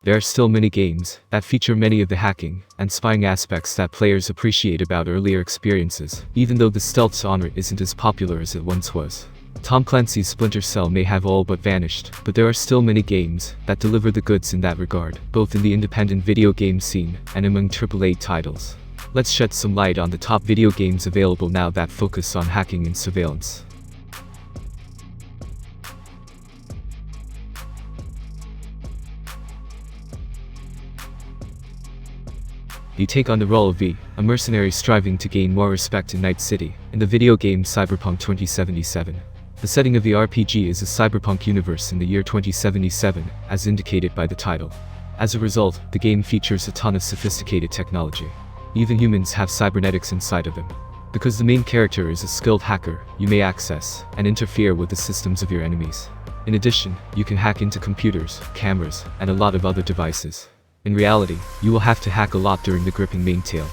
There are still many games that feature many of the hacking and spying aspects that players appreciate about earlier experiences, even though the stealth genre isn't as popular as it once was. Tom Clancy's Splinter Cell may have all but vanished, but there are still many games that deliver the goods in that regard, both in the independent video game scene and among AAA titles. Let's shed some light on the top video games available now that focus on hacking and surveillance. You take on the role of V, a mercenary striving to gain more respect in Night City, in the video game Cyberpunk 2077. The setting of the RPG is a cyberpunk universe in the year 2077, as indicated by the title. As a result, the game features a ton of sophisticated technology. Even humans have cybernetics inside of them. Because the main character is a skilled hacker, you may access and interfere with the systems of your enemies. In addition, you can hack into computers, cameras, and a lot of other devices. In reality, you will have to hack a lot during the gripping main tale.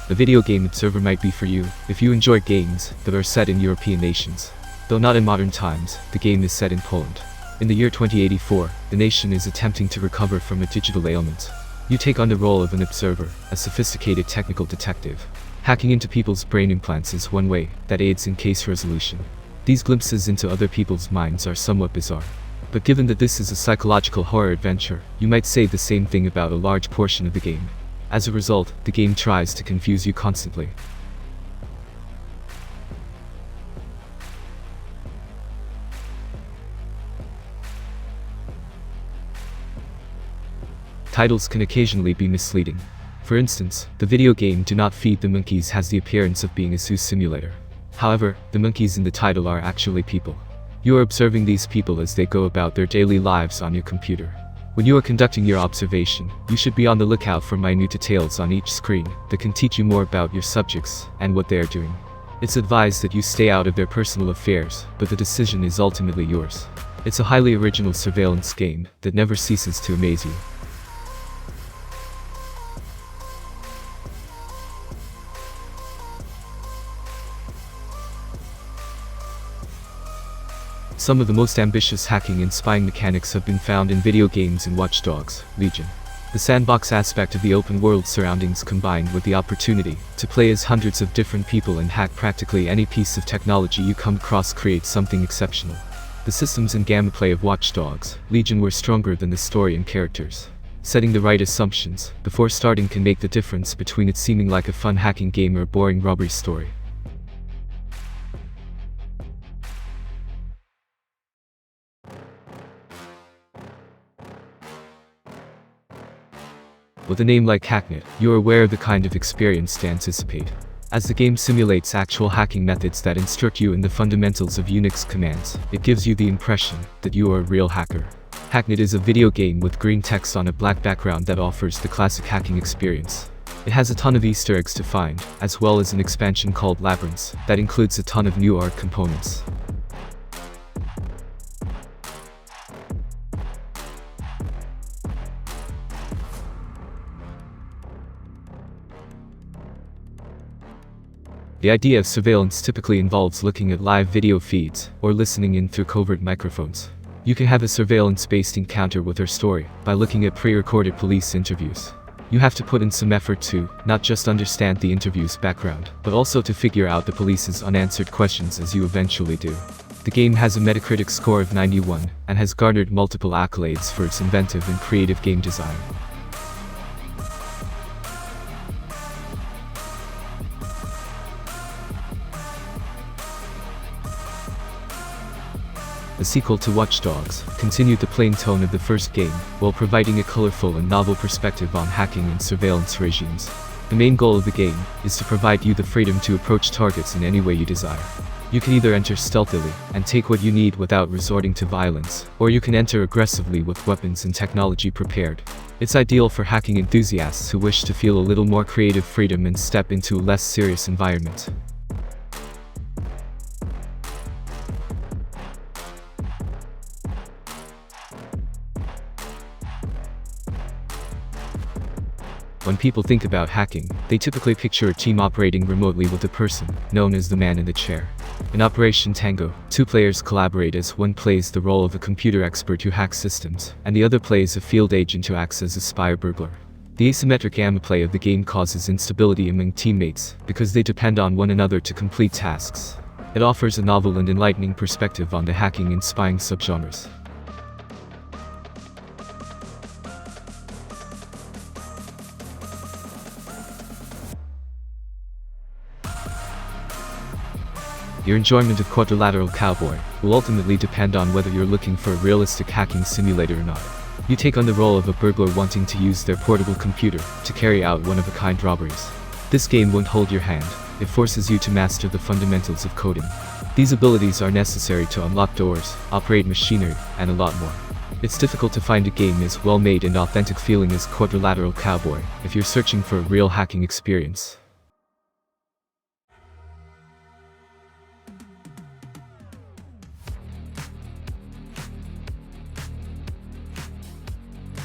The video game Observer might be for you if you enjoy games that are set in European nations. Though not in modern times, the game is set in Poland. In the year 2084, the nation is attempting to recover from a digital ailment. You take on the role of an observer, a sophisticated technical detective. Hacking into people's brain implants is one way that aids in case resolution. These glimpses into other people's minds are somewhat bizarre. But given that this is a psychological horror adventure, you might say the same thing about a large portion of the game. As a result, the game tries to confuse you constantly. Titles can occasionally be misleading. For instance, the video game Do Not Feed the Monkeys has the appearance of being a zoo simulator. However, the monkeys in the title are actually people. You are observing these people as they go about their daily lives on your computer. When you are conducting your observation, you should be on the lookout for minute details on each screen that can teach you more about your subjects and what they are doing. It's advised that you stay out of their personal affairs, but the decision is ultimately yours. It's a highly original surveillance game that never ceases to amaze you. Some of the most ambitious hacking and spying mechanics have been found in video games in Watch Dogs: Legion. The sandbox aspect of the open world surroundings combined with the opportunity to play as hundreds of different people and hack practically any piece of technology you come across creates something exceptional. The systems and gameplay of Watch Dogs: Legion were stronger than the story and characters. Setting the right assumptions before starting can make the difference between it seeming like a fun hacking game or a boring robbery story. With a name like Hacknet, you are aware of the kind of experience to anticipate. As the game simulates actual hacking methods that instruct you in the fundamentals of Unix commands, it gives you the impression that you are a real hacker. Hacknet is a video game with green text on a black background that offers the classic hacking experience. It has a ton of Easter eggs to find, as well as an expansion called Labyrinths that includes a ton of new art components. The idea of surveillance typically involves looking at live video feeds or listening in through covert microphones. You can have a surveillance-based encounter with her story by looking at pre-recorded police interviews. You have to put in some effort to not just understand the interview's background, but also to figure out the police's unanswered questions as you eventually do. The game has a Metacritic score of 91 and has garnered multiple accolades for its inventive and creative game design. The sequel to Watch Dogs continued the plain tone of the first game, while providing a colorful and novel perspective on hacking and surveillance regimes. The main goal of the game is to provide you the freedom to approach targets in any way you desire. You can either enter stealthily and take what you need without resorting to violence, or you can enter aggressively with weapons and technology prepared. It's ideal for hacking enthusiasts who wish to feel a little more creative freedom and step into a less serious environment. When people think about hacking, they typically picture a team operating remotely with a person, known as the man in the chair. In Operation Tango, two players collaborate as one plays the role of a computer expert who hacks systems, and the other plays a field agent who acts as a spy or burglar. The asymmetric gameplay of the game causes instability among teammates, because they depend on one another to complete tasks. It offers a novel and enlightening perspective on the hacking and spying subgenres. Your enjoyment of Quadrilateral Cowboy will ultimately depend on whether you're looking for a realistic hacking simulator or not. You take on the role of a burglar wanting to use their portable computer to carry out one-of-a-kind robberies. This game won't hold your hand. It forces you to master the fundamentals of coding. These abilities are necessary to unlock doors, operate machinery, and a lot more. It's difficult to find a game as well-made and authentic feeling as Quadrilateral Cowboy if you're searching for a real hacking experience.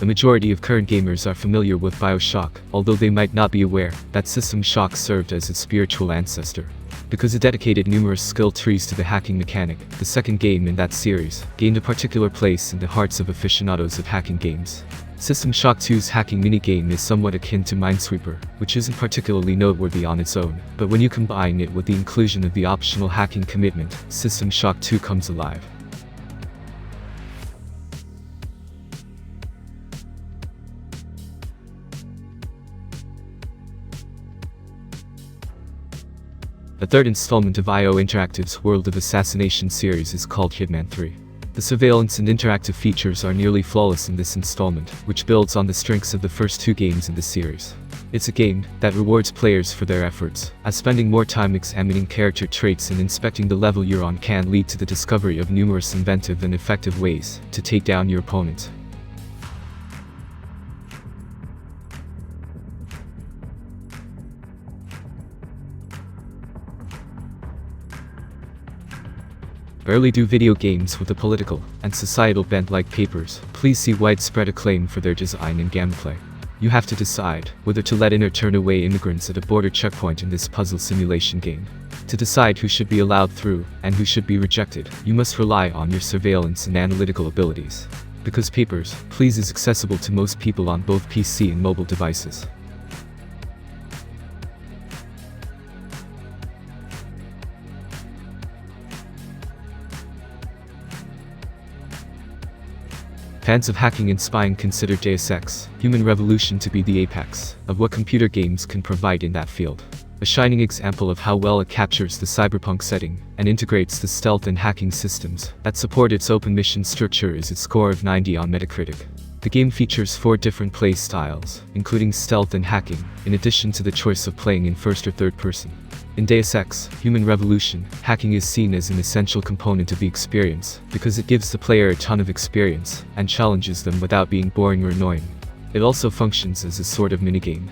The majority of current gamers are familiar with BioShock, although they might not be aware that System Shock served as its spiritual ancestor. Because it dedicated numerous skill trees to the hacking mechanic, the second game in that series gained a particular place in the hearts of aficionados of hacking games. System Shock 2's hacking minigame is somewhat akin to Minesweeper, which isn't particularly noteworthy on its own, but when you combine it with the inclusion of the optional hacking commitment, System Shock 2 comes alive. The third installment of IO Interactive's World of Assassination series is called Hitman 3. The surveillance and interactive features are nearly flawless in this installment, which builds on the strengths of the first two games in the series. It's a game that rewards players for their efforts, as spending more time examining character traits and inspecting the level you're on can lead to the discovery of numerous inventive and effective ways to take down your opponent. Rarely do video games with a political and societal bent like Papers please see widespread acclaim for their design and gameplay. You have to decide whether to let in or turn away immigrants at a border checkpoint in this puzzle simulation game. To decide who should be allowed through and who should be rejected, you must rely on your surveillance and analytical abilities. Because Papers, Please is accessible to most people on both PC and mobile devices. Fans of hacking and spying consider Deus Ex: Human Revolution to be the apex of what computer games can provide in that field. A shining example of how well it captures the cyberpunk setting and integrates the stealth and hacking systems that support its open mission structure is its score of 90 on Metacritic. The game features 4 different play styles, including stealth and hacking, in addition to the choice of playing in first or third person. In Deus Ex: Human Revolution, hacking is seen as an essential component of the experience because it gives the player a ton of experience and challenges them without being boring or annoying. It also functions as a sort of minigame.